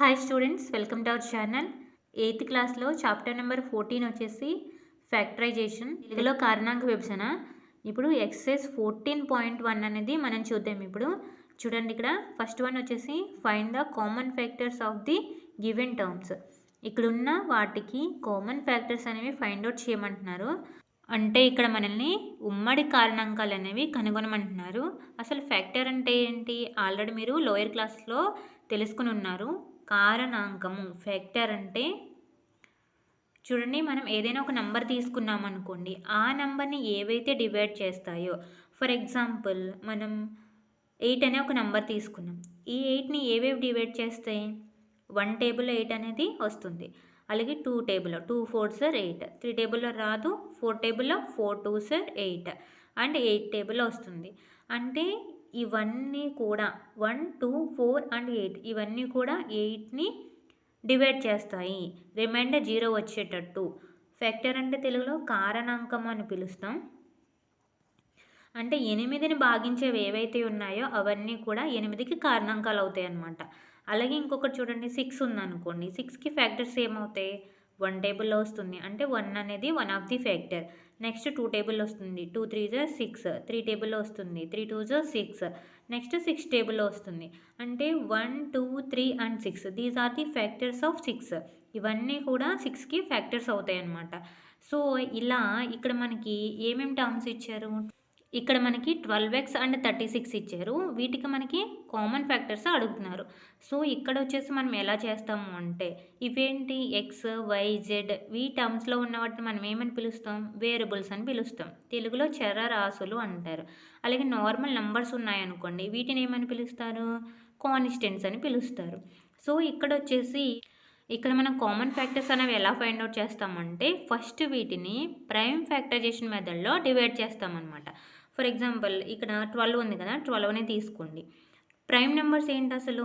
Hi students, welcome to our channel. 8th క్లాస్లో chapter number 14 వచ్చేసి factorisation, తెలుగులో కారణాంక విభజన. ఇప్పుడు ఎక్సర్సైజ్ 14.1 అనేది మనం చూద్దాం. ఇప్పుడు చూడండి, ఇక్కడ ఫస్ట్ వన్ వచ్చేసి find the common factors of the given terms. ఇక్కడున్న వాటికి కామన్ ఫ్యాక్టర్స్ అనేవి ఫైండ్ అవుట్ చేయమంటున్నారు. అంటే ఇక్కడ మనల్ని ఉమ్మడి కారణాంకాలు అనేవి కనుగొనమంటున్నారు. అసలు ఫ్యాక్టర్ అంటే ఏంటి ఆల్రెడీ మీరు లోయర్ క్లాస్లో తెలుసుకుని ఉన్నారు. కారణాంకము ఫ్యాక్టర్ అంటే చూడండి, మనం ఏదైనా ఒక నంబర్ తీసుకున్నాం అనుకోండి, ఆ నంబర్ని ఏవైతే డివైడ్ చేస్తాయో, ఫర్ ఎగ్జాంపుల్ మనం 8 అనే ఒక నంబర్ తీసుకున్నాం. ఈ 8ని ఏవేవి డివైడ్ చేస్తాయి? 1 టేబుల్లో 8 అనేది వస్తుంది. అలాగే 2 టేబుల్లో 2 4s are 8, 3 టేబుల్లో రాదు, 4 టేబుల్లో 4 2s are 8 అండ్ 8 టేబుల్లో వస్తుంది. అంటే ఇవన్నీ కూడా 1 2 4 అండ్ 8 ఇవన్నీ కూడా 8ని డివైడ్ చేస్తాయి, రిమైండర్ 0 వచ్చేటట్టు. ఫ్యాక్టర్ అంటే తెలుగులో కారణాంకం అని పిలుస్తాం. అంటే 8ని భాగించేవి ఏవైతే ఉన్నాయో అవన్నీ కూడా 8కి కారణాంకాలు అవుతాయి అన్నమాట. అలాగే ఇంకొకటి చూడండి, 6 ఉందనుకోండి, 6కి ఫ్యాక్టర్స్ ఏమవుతాయి? 1 టేబుల్లో వస్తుంది, అంటే 1 అనేది one of the factor. Next 2 టేబుల్లో వస్తుంది, 2 3s are 6, 3 టేబుల్లో వస్తుంది, 3 2s are 6. నెక్స్ట్ 6 టేబుల్లో వస్తుంది, అంటే 1 2 3 and 6 these are the factors of 6. ఇవన్నీ కూడా 6కి ఫ్యాక్టర్స్ అవుతాయి అన్నమాట. సో ఇలా ఇక్కడ మనకి ఏమేమి టర్మ్స్ ఇచ్చారు? ఇక్కడ మనకి 12x అండ్ 36 ఇచ్చారు. వీటికి మనకి కామన్ ఫ్యాక్టర్స్ అడుగుతున్నారు. సో ఇక్కడ వచ్చేసి మనం ఎలా చేస్తాము అంటే, ఇవేంటి ఎక్స్ వై జెడ్ ఈ టర్మ్స్లో ఉన్న వాటిని మనం ఏమని పిలుస్తాం? వేరియబుల్స్ అని పిలుస్తాం. తెలుగులో చరరాశులు అంటారు. అలాగే నార్మల్ నంబర్స్ ఉన్నాయనుకోండి, వీటిని ఏమని పిలుస్తారు? కాన్స్టెంట్స్ అని పిలుస్తారు. సో ఇక్కడ వచ్చేసి ఇక్కడ మనం కామన్ ఫ్యాక్టర్స్ అనేవి ఎలా ఫైండ్ అవుట్ చేస్తామంటే, ఫస్ట్ వీటిని ప్రైమ్ ఫ్యాక్టరైజేషన్ మెథడ్లో డివైడ్ చేస్తామన్నమాట. ఫర్ ఎగ్జాంపుల్ ఇక్కడ 12 ఉంది కదా, 12ని తీసుకోండి. ప్రైమ్ నెంబర్స్ ఏంటి అసలు?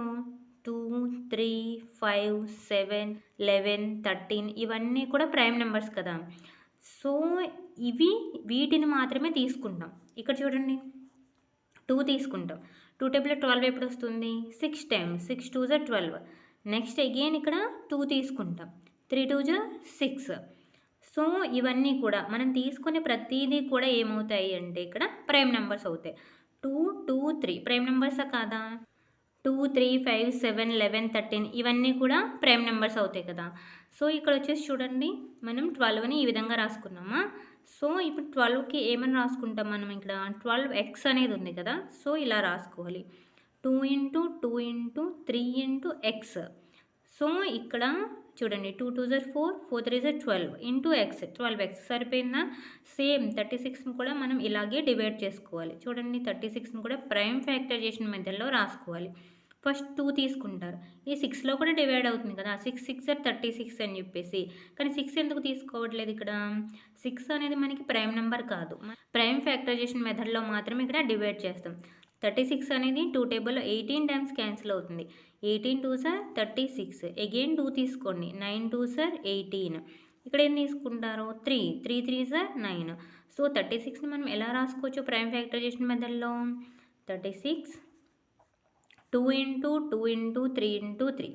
2 3 5 7 11 13 ఇవన్నీ కూడా ప్రైమ్ నెంబర్స్ కదా. సో వీటిని మాత్రమే తీసుకుంటాం. ఇక్కడ చూడండి, 2 తీసుకుంటాం. 2 టేబుల్లో 12 ఎప్పుడు వస్తుంది? 6 times, 6 2s are 12. Next again ఇక్కడ 2 తీసుకుంటాం, 3 2s are 6. సో ఇవన్నీ కూడా మనం తీసుకునే ప్రతిదీ కూడా ఏమవుతాయి అంటే ఇక్కడ ప్రైమ్ నెంబర్స్ అవుతాయి. 2 2 3 ప్రైమ్ నెంబర్సా కాదా? 2 3 5 7 11 13 ఇవన్నీ కూడా ప్రైమ్ నెంబర్స్ అవుతాయి కదా. సో ఇక్కడ వచ్చేసి చూడండి, మనం 12ని ఈ విధంగా రాసుకున్నామా. సో ఇప్పుడు 12కి ఏమని రాసుకుంటాం మనం? ఇక్కడ 12x అనేది ఉంది కదా, సో ఇలా రాసుకోవాలి. 2 into 2 into 3 into x. So ఇక్కడ చూడండి, 2 2s are 4, 4 3s are 12 into X, 12x సరిపోయిందా? సేమ్ 36ని కూడా మనం ఇలాగే డివైడ్ చేసుకోవాలి. చూడండి, 36ని కూడా ప్రైమ్ ఫ్యాక్టరైజేషన్ మెథడ్లో రాసుకోవాలి. ఫస్ట్ 2 తీసుకుంటారు, ఈ 6లో కూడా డివైడ్ అవుతుంది కదా, 6 6 are 36 అని చెప్పేసి. కానీ 6 ఎందుకు తీసుకోవట్లేదు? ఇక్కడ 6 అనేది మనకి ప్రైమ్ నెంబర్ కాదు, ప్రైమ్ ఫ్యాక్టరైజేషన్ మెథడ్లో మాత్రమే ఇక్కడ డివైడ్ చేస్తాం. 36 అనేది 2 టేబుల్లో 18 టైమ్స్ క్యాన్సిల్ అవుతుంది. 18 2s are 36, అగైన్ 2 తీసుకోండి, 9 2s are 18. ఇక్కడ ఏం తీసుకుంటారు? 3 3 3s are 9. సో 36ని మనం ఎలా రాసుకోవచ్చు ప్రైమ్ ఫ్యాక్టరైజేషన్ మెథడ్లో? 36 2 into 2 into 3 into 3.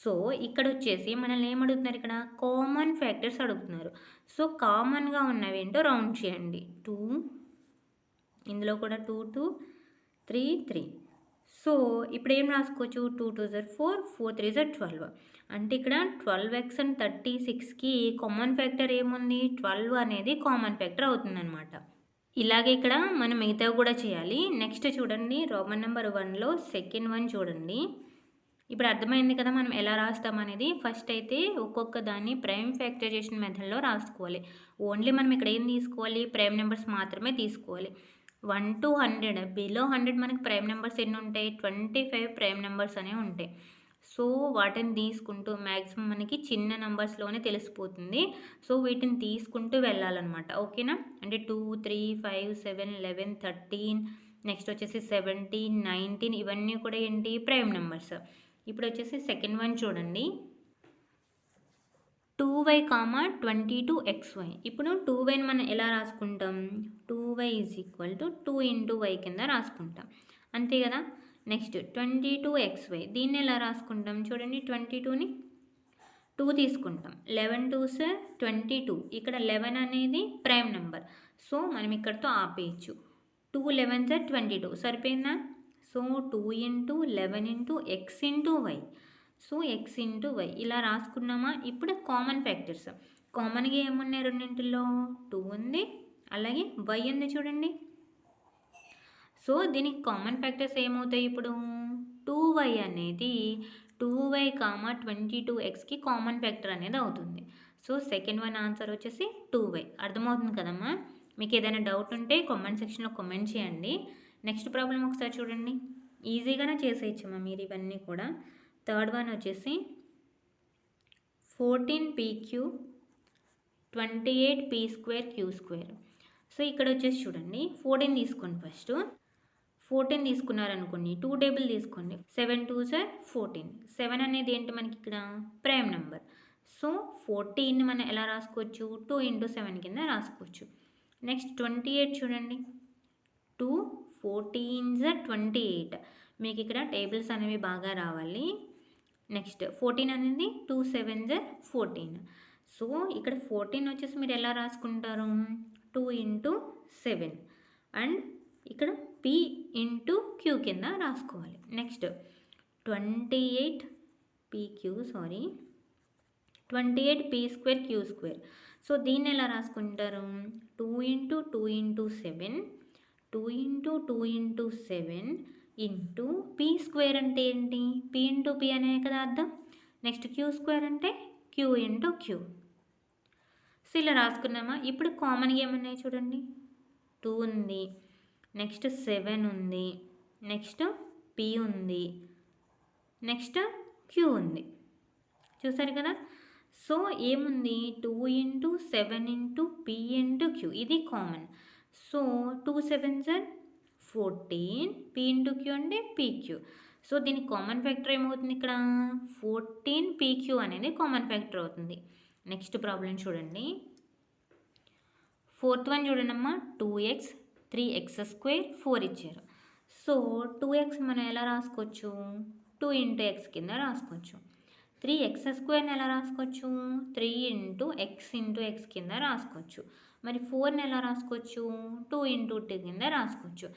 సో ఇక్కడ వచ్చేసి మనల్ని ఏమడుగుతున్నారు? ఇక్కడ కామన్ ఫ్యాక్టర్స్ అడుగుతున్నారు. సో కామన్గా ఉన్నవి ఏంటో రౌండ్ చేయండి. 2, ఇందులో కూడా 2 2 3 3. సో ఇప్పుడు ఏం రాసుకోవచ్చు? 2 2s are 4, 4 3s are 12. అంటే ఇక్కడ 12x అండ్ 36కి కామన్ ఫ్యాక్టర్ ఏముంది? 12 అనేది కామన్ ఫ్యాక్టర్ అవుతుందన్నమాట. ఇలాగే ఇక్కడ మనం మిగతావి కూడా చేయాలి. నెక్స్ట్ చూడండి, రోమన్ నెంబర్ 1లో సెకండ్ వన్ చూడండి. ఇప్పుడు అర్థమైంది కదా మనం ఎలా రాస్తామనేది. ఫస్ట్ అయితే ఒక్కొక్క దాన్ని ప్రైమ్ ఫ్యాక్టరైజేషన్ మెథడ్లో రాసుకోవాలి. ఓన్లీ మనం ఇక్కడ ఏం తీసుకోవాలి? ప్రైమ్ నెంబర్స్ మాత్రమే తీసుకోవాలి. 1 to 100, బిలో 100 మనకి ప్రైమ్ నెంబర్స్ ఎన్ని ఉంటాయి? 25 ప్రైమ్ నెంబర్స్ అనేవి ఉంటాయి. సో వాటిని తీసుకుంటూ మ్యాక్సిమం మనకి చిన్న నెంబర్స్లోనే తెలిసిపోతుంది. సో వీటిని తీసుకుంటూ వెళ్ళాలన్నమాట, ఓకేనా? అంటే 2 3 5 7 11 13, నెక్స్ట్ వచ్చేసి 17 19 ఇవన్నీ కూడా ఏంటి? Prime numbers. ఇప్పుడు వచ్చేసి సెకండ్ వన్ చూడండి, 2y, 22xy. ఇప్పుడు 2yని మనం ఎలా రాసుకుంటాం? 2y = 2 into y కింద రాసుకుంటాం, అంతే కదా. నెక్స్ట్ 22xy, దీన్ని ఎలా రాసుకుంటాం చూడండి. 22ని 2 తీసుకుంటాం. 11 2s 22. ఇక్కడ 11 అనేది ప్రైమ్ నెంబర్, సో మనం ఇక్కడతో ఆపేయచ్చు. 2 11s 22 సరిపోయిందా? So 2 into 11 into X into Y. So X into Y ఇలా రాసుకున్నామా? ఇప్పుడు కామన్ ఫ్యాక్టర్స్. కామన్గా ఏమున్నాయి రెండింటిలో? 2 ఉంది, అలాగే వై ఉంది చూడండి. సో దీనికి కామన్ ఫ్యాక్టర్స్ ఏమవుతాయి ఇప్పుడు? 2y అనేది 2y, 22xకి కామన్ ఫ్యాక్టర్ అనేది అవుతుంది. సో సెకండ్ వన్ ఆన్సర్ వచ్చేసి 2y. అర్థమవుతుంది కదమ్మా? మీకు ఏదైనా డౌట్ ఉంటే కామెంట్ సెక్షన్లో కామెంట్ చేయండి. నెక్స్ట్ ప్రాబ్లం ఒకసారి చూడండి. ఈజీగానే చేసేయచ్చమ్మా మీరు ఇవన్నీ కూడా. థర్డ్ వన్ వచ్చేసి 14pq 28p²q². సో ఇక్కడ వచ్చేసి చూడండి, 14 తీసుకోండి. ఫస్ట్ 14 తీసుకున్నారనుకోండి, 2 టేబుల్ తీసుకోండి. 7 2s 14. 7 అనేది ఏంటి మనకి ఇక్కడ? Prime number. సో 14ని మనం ఎలా రాసుకోవచ్చు? 2 ఇంటూ 7 కింద రాసుకోవచ్చు. నెక్స్ట్ 28 చూడండి, 2 14s 28. మీకు ఇక్కడ టేబుల్స్ అనేవి బాగా రావాలి. నెక్స్ట్ 14 అనేది 2 7s 14. సో ఇక్కడ 14 వచ్చేసి మీరు ఎలా రాసుకుంటారు? 2 ఇంటూ 7 అండ్ ఇక్కడ p ఇంటూ q కింద రాసుకోవాలి. Next 28p²q². సో దీన్ని ఎలా రాసుకుంటారు? 2 into 2 into 7, 2 into 2 into 7 into p² అంటే ఏంటి? p ఇంటూ p అనే కదా అర్థం. నెక్స్ట్ q² అంటే q ఇంటూ q. సో ఇలా రాసుకున్నామా? ఇప్పుడు కామన్గా ఏమన్నాయి చూడండి. 2 ఉంది, నెక్స్ట్ 7 ఉంది, నెక్స్ట్ p ఉంది, నెక్స్ట్ q ఉంది. చూసారు కదా? సో ఏముంది? 2 into 7 into p into q, ఇది common. So 2 7s 14, p into q అంటే pq. సో దీనికి కామన్ ఫ్యాక్టర్ ఏమవుతుంది ఇక్కడ? 14pq అనేది కామన్ ఫ్యాక్టర్ అవుతుంది. నెక్స్ట్ ప్రాబ్లం చూడండి. ఫోర్త్ వన్ చూడండమ్మా. 2x 3x² 4 ఇచ్చారు. సో 2x మనం ఎలా రాసుకోవచ్చు? 2 ఇంటూ ఎక్స్ కింద రాసుకోవచ్చు. 3x² ఎలా రాసుకోవచ్చు? 3 ఇంటూ ఎక్స్ కింద రాసుకోవచ్చు. మరి 4ని ఎలా రాసుకోవచ్చు? 2 ఇంటూ 2 కింద రాసుకోవచ్చు.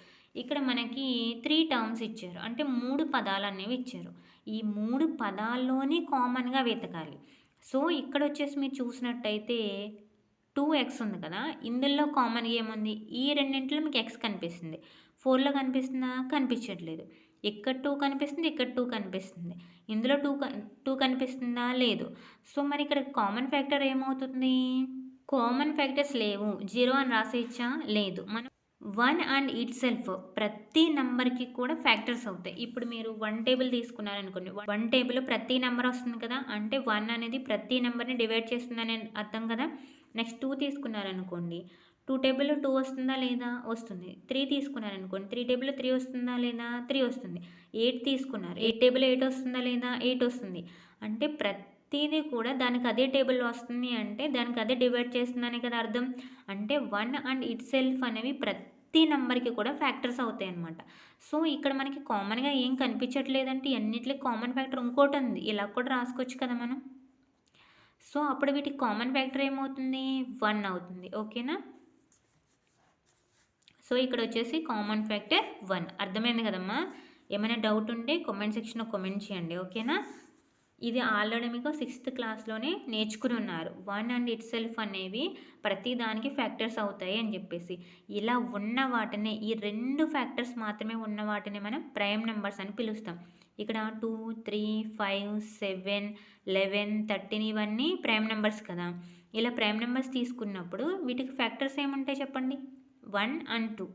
ఇక్కడ మనకి 3 టర్మ్స్ ఇచ్చారు, అంటే 3 పదాలు అనేవి ఇచ్చారు. ఈ 3 పదాల్లోనే కామన్గా వెతకాలి. సో ఇక్కడ వచ్చేసి మీరు చూసినట్టయితే 2x ఉంది కదా, ఇందులో కామన్గా ఏముంది? ఈ రెండింటిలో మీకు x కనిపిస్తుంది. 4లో కనిపిస్తుందా? కనిపించట్లేదు. ఇక్కడ 2 కనిపిస్తుంది, ఇక్కడ 2 కనిపిస్తుంది. ఇందులో 2 కనిపిస్తుందా? లేదు. సో మరి ఇక్కడ కామన్ ఫ్యాక్టర్ ఏమవుతుంది? కామన్ ఫ్యాక్టర్స్ లేవు, 0 అని రాసేయచ్చా? లేదు. మనం 1 అండ్ ఇట్ సెల్ఫ్ ప్రతి నెంబర్కి కూడా ఫ్యాక్టర్స్ అవుతాయి. ఇప్పుడు మీరు 1 టేబుల్ తీసుకున్నారనుకోండి, 1 టేబుల్ ప్రతి నెంబర్ వస్తుంది కదా, అంటే 1 అనేది ప్రతి నెంబర్ని డివైడ్ చేస్తుందని అర్థం కదా. నెక్స్ట్ 2 తీసుకున్నారనుకోండి, 2 టేబుల్లో 2 వస్తుందా లేదా? వస్తుంది. 3 తీసుకున్నారనుకోండి, 3 టేబుల్లో 3 వస్తుందా లేదా? 3 వస్తుంది. 8 తీసుకున్నారు, 8 టేబుల్లో 8 వస్తుందా లేదా? 8 వస్తుంది. అంటే ప్రతిదీ కూడా దానికి అదే టేబుల్లో వస్తుంది, అంటే దానికి అదే డివైడ్ చేస్తుందని కదా అర్థం. అంటే 1 అండ్ ఇట్ సెల్ఫ్ అనేవి ప్రతి నెంబర్కి కూడా ఫ్యాక్టర్స్ అవుతాయి అన్నమాట. సో ఇక్కడ మనకి కామన్గా ఏం కనిపించట్లేదంటే అన్నిటికీ కామన్ ఫ్యాక్టర్ ఇంకోటి ఉంది, ఇలా కూడా రాసుకోవచ్చు కదా మనం. సో అప్పుడు వీటికి కామన్ ఫ్యాక్టర్ ఏమవుతుంది? 1 అవుతుంది. ఓకేనా? సో ఇక్కడ వచ్చేసి కామన్ ఫ్యాక్టర్ 1. అర్థమైంది కదమ్మా? ఏమైనా డౌట్ ఉంటే కామెంట్ సెక్షన్లో కామెంట్ చేయండి. ఓకేనా? ఇది ఆల్రెడీ మీకు 6th క్లాస్లోనే నేర్చుకుని ఉన్నారు. 1 అండ్ ఇట్ సెల్ఫ్ అనేవి ప్రతి దానికి ఫ్యాక్టర్స్ అవుతాయి అని చెప్పేసి. ఇలా ఉన్న వాటిని, ఈ 2 ఫ్యాక్టర్స్ మాత్రమే ఉన్న వాటిని మనం ప్రైమ్ నెంబర్స్ అని పిలుస్తాం. ఇక్కడ 2 3 5 7 11 13 ఇవన్నీ ప్రైమ్ నెంబర్స్ కదా. ఇలా ప్రైమ్ నెంబర్స్ తీసుకున్నప్పుడు వీటికి ఫ్యాక్టర్స్ ఏముంటాయి చెప్పండి? 1 అండ్ 2,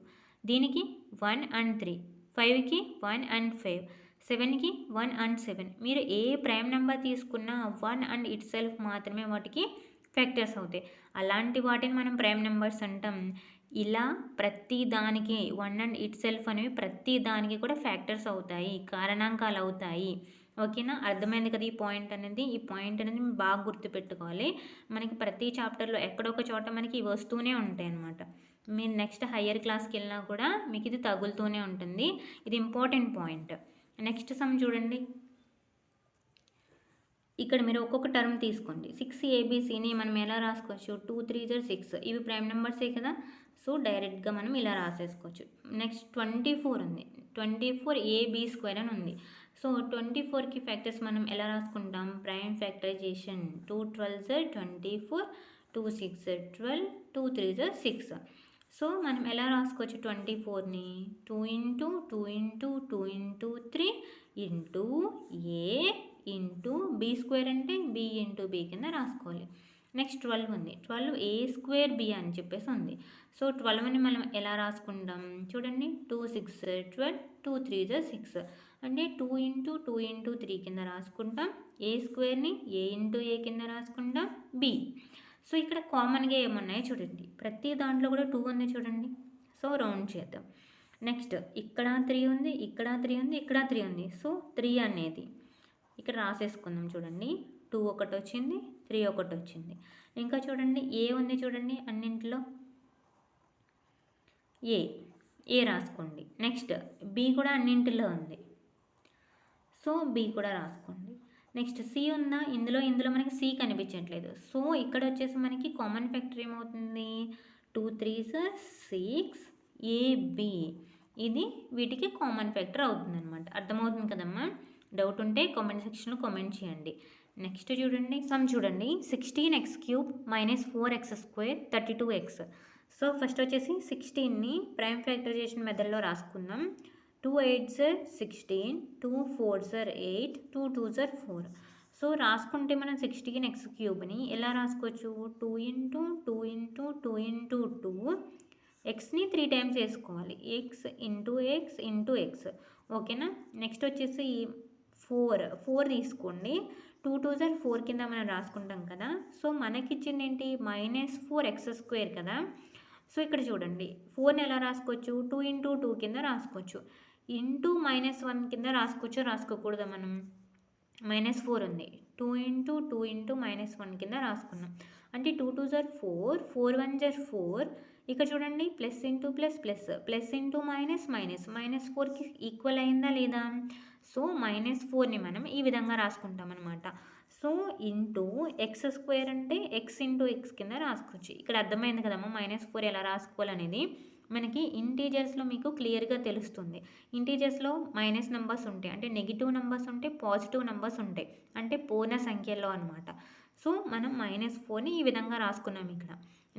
దీనికి 1 అండ్ 3, 5కి 1 అండ్ 5, 7కి 1 అండ్ 7. మీరు ఏ ప్రైమ్ నెంబర్ తీసుకున్నా 1 అండ్ ఇట్ సెల్ఫ్ మాత్రమే వాటికి ఫ్యాక్టర్స్ అవుతాయి. అలాంటి వాటిని మనం ప్రైమ్ నెంబర్స్ అంటాం. ఇలా ప్రతి దానికి 1 అండ్ ఇట్ సెల్ఫ్ అనేవి ప్రతి దానికి కూడా ఫ్యాక్టర్స్ అవుతాయి, కారణాంకాలు అవుతాయి. ఓకేనా? అర్థమైంది కదా ఈ పాయింట్ అనేది? ఈ పాయింట్ అనేది బాగా గుర్తుపెట్టుకోవాలి. మనకి ప్రతి చాప్టర్లో ఎక్కడొక చోట మనకి వస్తూనే ఉంటాయి అన్నమాట. మీరు నెక్స్ట్ హయ్యర్ క్లాస్కి వెళ్ళినా కూడా మీకు ఇది తగులుతూనే ఉంటుంది. ఇది ఇంపార్టెంట్ పాయింట్. నెక్స్ట్ సమ్ చూడండి. ఇక్కడ మీరు ఒక్కొక్క టర్మ్ తీసుకోండి. 6ABCని మనం ఎలా రాసుకోవచ్చు? 2 3 6. ఇవి ప్రైమ్ నెంబర్సే కదా, సో డైరెక్ట్గా మనం ఇలా రాసేసుకోవచ్చు. నెక్స్ట్ 24 ఉంది. 24AB² అని ఉంది. సో 24కి ఫ్యాక్టర్స్ మనం ఎలా రాసుకుంటాం? Prime factorisation. 2 12 24, 2 6 12, 2 3 6. సో మనం ఎలా రాసుకోవచ్చు 24ని? 2 into 2 into 2 into 3 into A into B² అంటే B ఇంటూ B కింద రాసుకోవాలి. నెక్స్ట్ 12 ఉంది. 12A² అని చెప్పేసి ఉంది. సో 12ని మనం ఎలా రాసుకుంటాం? చూడండి, 2 6 12, 2 3 6 అంటే 2 ఇంటూ 2 ఇంటూ 3 కింద రాసుకుంటాం. A²ని A ఇంటూ A కింద రాసుకుంటాం. B. సో ఇక్కడ కామన్గా ఏమున్నాయో చూడండి. ప్రతి దాంట్లో కూడా 2 ఉంది చూడండి. సో రౌండ్ చేద్దాం. నెక్స్ట్ ఇక్కడ 3 ఉంది, ఇక్కడ 3 ఉంది, ఇక్కడ 3 ఉంది. సో 3 అనేది ఇక్కడ రాసేసుకుందాం. చూడండి, 2 ఒకటి వచ్చింది, 3 ఒకటి వచ్చింది. ఇంకా చూడండి, ఏ ఉంది చూడండి అన్నింటిలో. ఏ రాసుకోండి. నెక్స్ట్ బి కూడా అన్నింటిలో ఉంది, సో బి కూడా రాసుకోండి. నెక్స్ట్ సి ఉందా? ఇందులో మనకి సి కనిపించట్లేదు. సో ఇక్కడ వచ్చేసి మనకి కామన్ ఫ్యాక్టర్ ఏమవుతుంది? 2 3 6 AB. ఇది వీటికి కామన్ ఫ్యాక్టర్ అవుతుంది అనమాట. అర్థమవుతుంది కదమ్మా? డౌట్ ఉంటే కామెంట్ సెక్షన్లో కామెంట్ చేయండి. నెక్స్ట్ చూడండి, సమ్ చూడండి. 16x³ - 4x² 32x. So first వచ్చేసి 16ని ప్రైమ్ ఫ్యాక్టరైజేషన్ మెథడ్లో రాసుకుందాం. 2 8s 16, 2 4s 8, 2 2s 4. సో రాసుకుంటే మనం 16x³ ఎలా రాసుకోవచ్చు? 2 ఇంటూ 2 ఇంటూ 2 ఇంటూ 2, ఎక్స్ని 3 టైమ్స్ వేసుకోవాలి. X into X into X. ఓకేనా? నెక్స్ట్ వచ్చేసి 4 తీసుకోండి. 2 2s 4 కింద మనం రాసుకుంటాం కదా. సో మనకిచ్చింది ఏంటి? -4x² కదా. సో ఇక్కడ చూడండి, 4ని ఎలా రాసుకోవచ్చు? 2 ఇంటూ 2 కింద రాసుకోవచ్చు. ఇంటూ -1 కింద రాసుకోకూడదా మనం? -4 ఉంది. 2 ఇంటూ 2 ఇంటూ -1 కింద రాసుకున్నాం. అంటే 2 2s 4, 4 1s 4. ఇక్కడ చూడండి, plus into plus plus, plus into minus minus, -4కి ఈక్వల్ అయిందా లేదా? సో -4ని మనం ఈ విధంగా రాసుకుంటాం అనమాట. సో ఇంటూ x² అంటే x ఇంటూ x కింద రాసుకోవచ్చు. ఇక్కడ అర్థమైంది కదమ్మా -4 ఎలా రాసుకోవాలనేది. మనకి ఇంటీజర్స్లో మీకు క్లియర్గా తెలుస్తుంది. ఇంటీజర్స్లో మైనస్ నెంబర్స్ ఉంటాయి, అంటే నెగిటివ్ నెంబర్స్ ఉంటాయి, పాజిటివ్ నెంబర్స్ ఉంటాయి, అంటే పూర్ణ సంఖ్యల్లో అనమాట. సో మనం -4ని ఈ విధంగా రాసుకున్నాం ఇక్కడ.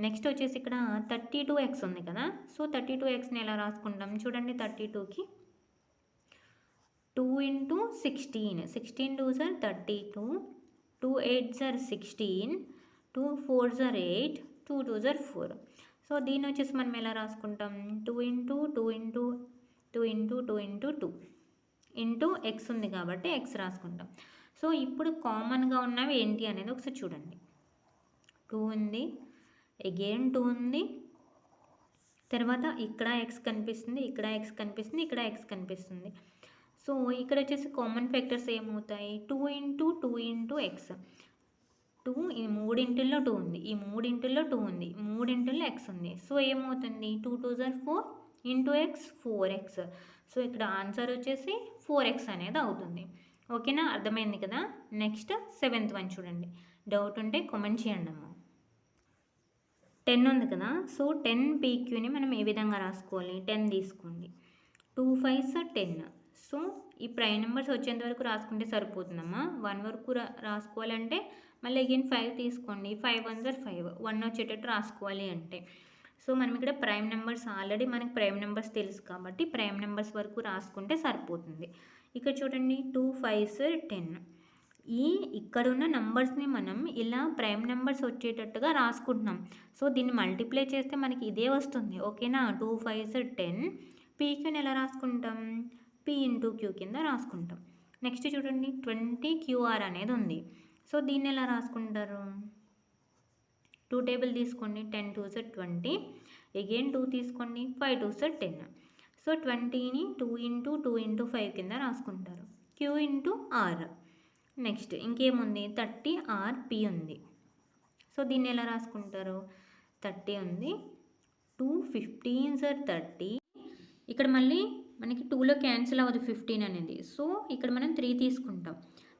నెక్స్ట్ వచ్చేసి ఇక్కడ 32x ఉంది కదా. సో 32xని ఎలా రాసుకుంటాం? చూడండి, 32కి 2 into 16, 16 2s 32, 2 8s 16, 2 4s 8, 2 2s 4. So దీన్ని వచ్చేసి మనం ఎలా రాసుకుంటాం? 2 into 2 into 2 into 2 into 2 into X ఉంది కాబట్టి ఎక్స్ రాసుకుంటాం. సో ఇప్పుడు కామన్గా ఉన్నవి ఏంటి అనేది ఒకసారి చూడండి. 2 ఉంది, అగైన్ 2 ఉంది, తర్వాత ఇక్కడ ఎక్స్ కనిపిస్తుంది, ఇక్కడ ఎక్స్ కనిపిస్తుంది, ఇక్కడ ఎక్స్ కనిపిస్తుంది. సో ఇక్కడ వచ్చేసి కామన్ ఫ్యాక్టర్స్ ఏమవుతాయి? 2 ఇంటూ 2 ఇంటూ ఎక్స్. 2 ఈ 3 2 ఉంది, ఈ 3 2 ఉంది, 3 ఎక్స్ ఉంది. సో ఏమవుతుంది? 2 2s 4 into X 4x. So ఇక్కడ ఆన్సర్ వచ్చేసి 4x అనేది అవుతుంది. ఓకేనా? అర్థమైంది కదా. నెక్స్ట్ 7th వన్ చూడండి. డౌట్ ఉంటే కామెంట్ చేయండి అమ్మ. 10 ఉంది కదా. సో 10PQని మనం ఏ విధంగా రాసుకోవాలి? 10 తీసుకోండి. 2 5s 10. సో ఈ ప్రైమ్ నెంబర్స్ వచ్చేంత వరకు రాసుకుంటే సరిపోతుందమ్మా. 1 వరకు రాసుకోవాలంటే మళ్ళీ అగైన్ 5 తీసుకోండి. 5 1s 5, 1 వచ్చేటట్టు రాసుకోవాలి అంటే. సో మనం ఇక్కడ ప్రైమ్ నెంబర్స్ ఆల్రెడీ మనకి ప్రైమ్ నెంబర్స్ తెలుసు కాబట్టి ప్రైమ్ నెంబర్స్ వరకు రాసుకుంటే సరిపోతుంది. ఇక్కడ చూడండి, 2 5s 10. ఇక్కడున్న నెంబర్స్ని మనం ఇలా ప్రైమ్ నెంబర్స్ వచ్చేటట్టుగా రాసుకుంటున్నాం. సో దీన్ని మల్టిప్లై చేస్తే మనకి ఇదే వస్తుంది. ఓకేనా? 2 5s 10. PQని ఎలా రాసుకుంటాం? P ఇంటూ Q కింద రాసుకుంటాం. నెక్స్ట్ చూడండి, 20QR అనేది ఉంది. సో దీన్ని ఎలా రాసుకుంటారు? 2 టేబుల్ తీసుకోండి. 10 2s 20, అగైన్ 2 తీసుకోండి. 5 2s 10. సో 20ని 2 ఇంటూ 2 ఇంటూ 5 కింద రాసుకుంటారు. Q into R. నెక్స్ట్ ఇంకేముంది? 30RP ఉంది. సో దీన్ని ఎలా రాసుకుంటారు? 30 ఉంది, 2 15s are 30. ఇక్కడ మళ్ళీ మనకి 2లో క్యాన్సిల్ అవ్వదు 15 అనేది. సో ఇక్కడ మనం 3 తీసుకుంటాం.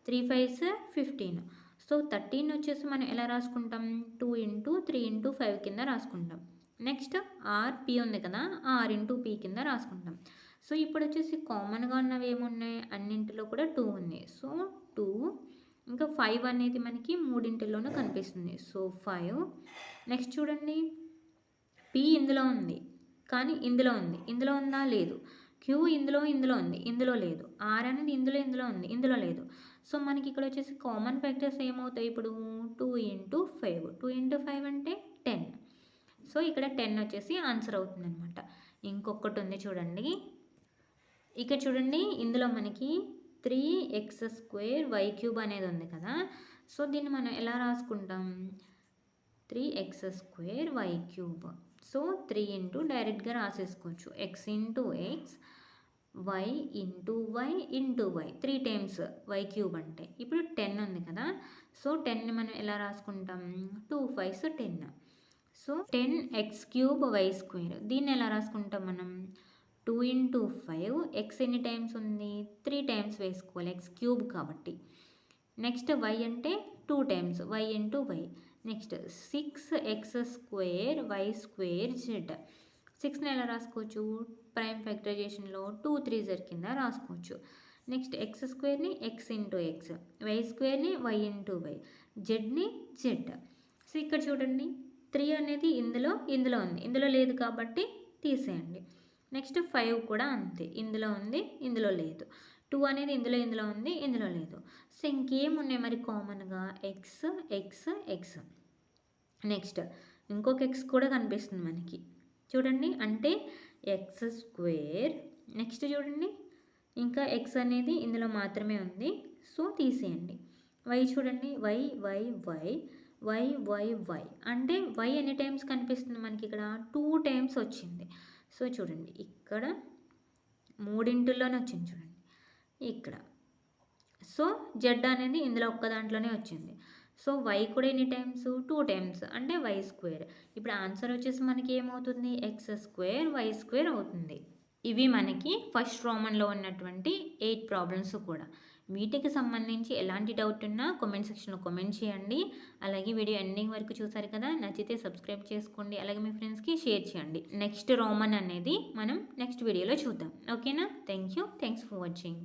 3 5s 15. సో 13 వచ్చేసి మనం ఎలా రాసుకుంటాం, 2 ఇంటూ 3 ఇంటూ 5 కింద రాసుకుంటాం. నెక్స్ట్ ఆర్పి ఉంది కదా, ఆర్ ఇంటూ పి కింద రాసుకుంటాం. సో ఇప్పుడు వచ్చేసి కామన్గా ఉన్నవి ఏమున్నాయి, అన్నింటిలో కూడా 2 ఉన్నాయి. సో 2 ఇంకా 5 అనేది మనకి మూడింటిలోనూ కనిపిస్తుంది. సో 5. నెక్స్ట్ చూడండి, పి ఇందులో ఉంది కానీ ఇందులో ఉంది, ఇందులో ఉందా లేదు. క్యూ ఇందులో ఉంది, ఇందులో లేదు. ఆర్ అనేది ఇందులో ఉంది, ఇందులో లేదు. సో మనకి ఇక్కడ వచ్చేసి కామన్ ఫ్యాక్టర్స్ ఏమవుతాయి ఇప్పుడు, 2 ఇంటూ 5. 2 ఇంటూ 5 అంటే 10. సో ఇక్కడ 10 వచ్చేసి ఆన్సర్ అవుతుంది అనమాట. ఇంకొకటి ఉంది చూడండి, ఇక్కడ చూడండి, ఇందులో మనకి 3x² అనేది ఉంది కదా. సో దీన్ని మనం ఎలా రాసుకుంటాం, 3x². సో 3 ఇంటూ డైరెక్ట్గా రాసేసుకోవచ్చు, x into X, y into Y into Y, 3 times y³ అంటే. ఇప్పుడు 10 ఉంది కదా, సో 10ని మనం ఎలా రాసుకుంటాం, 2 5s 10. So 10x³ y². దీన్ని ఎలా రాసుకుంటాం మనం, 2 ఇంటూ 5, ఎక్స్ ఎన్ని టైమ్స్ ఉంది, 3 టైమ్స్ వేసుకోవాలి, x³ కాబట్టి. నెక్స్ట్ y అంటే 2 times, y into y. Next 6x² y²z. 6ని ఎలా రాసుకోవచ్చు, ప్రైమ్ ఫ్యాక్టరైజేషన్లో 2 3s కింద రాసుకోవచ్చు. నెక్స్ట్ x²ని x ఇంటూ ఎక్స్, y²ని y ఇంటూ వై, జెడ్ని జెడ్. సో ఇక్కడ చూడండి, 3 అనేది ఇందులో ఉంది, ఇందులో లేదు కాబట్టి తీసేయండి. నెక్స్ట్ 5 కూడా అంతే, ఇందులో ఉంది, ఇందులో లేదు. 2 అనేది ఇందులో ఉంది, ఇందులో లేదు. సో ఇంకేమున్నాయి మరి కామన్గా, ఎక్స్ ఎక్స్ ఎక్స్. నెక్స్ట్ ఇంకొక ఎక్స్ కూడా కనిపిస్తుంది మనకి చూడండి, అంటే x². నెక్స్ట్ చూడండి, ఇంకా ఎక్స్ అనేది ఇందులో మాత్రమే ఉంది, సో తీసేయండి. వై చూడండి, Y Y Y Y Y Y, అంటే వై ఎన్ని టైమ్స్ కనిపిస్తుంది మనకి ఇక్కడ, 2 టైమ్స్ వచ్చింది. సో చూడండి, ఇక్కడ మూడింటిలోనే వచ్చింది చూడండి ఇక్కడ. సో జెడ్ అనేది ఇందులో ఒక్క దాంట్లోనే వచ్చింది. సో వై కూడా ఎన్ని టైమ్స్, 2 టైమ్స్, అంటే y². ఇప్పుడు ఆన్సర్ వచ్చేసి మనకి ఏమవుతుంది, x² y² అవుతుంది. ఇవి మనకి ఫస్ట్ రోమన్లో ఉన్నటువంటి 8 ప్రాబ్లమ్స్ కూడా. వీటికి సంబంధించి ఎలాంటి డౌట్ ఉన్నా కామెంట్ సెక్షన్లో కామెంట్ చేయండి. అలాగే వీడియో ఎండింగ్ వరకు చూసారు కదా, నచ్చితే సబ్స్క్రైబ్ చేసుకోండి, అలాగే మీ ఫ్రెండ్స్కి షేర్ చేయండి. నెక్స్ట్ రోమన్ అనేది మనం నెక్స్ట్ వీడియోలో చూద్దాం. ఓకేనా, థ్యాంక్స్ ఫర్ వాచింగ్.